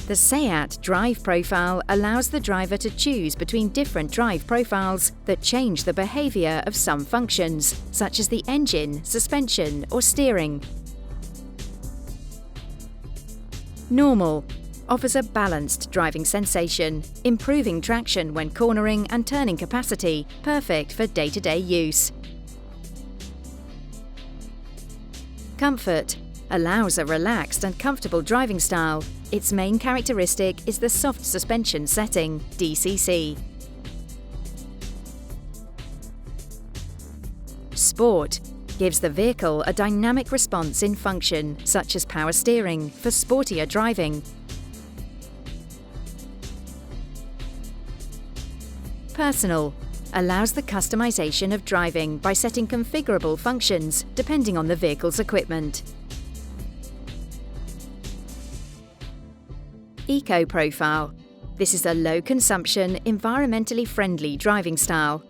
The SEAT Drive Profile allows the driver to choose between different drive profiles that change the behaviour of some functions, such as the engine, suspension or steering. Normal offers a balanced driving sensation, improving traction when cornering and turning capacity, perfect for day-to-day use. Comfort allows a relaxed and comfortable driving style. Its main characteristic is the soft suspension setting, DCC. Sport gives the vehicle a dynamic response in function, such as power steering for sportier driving. Personal allows the customization of driving by setting configurable functions depending on the vehicle's equipment. Eco Profile. This is a low-consumption, environmentally friendly driving style.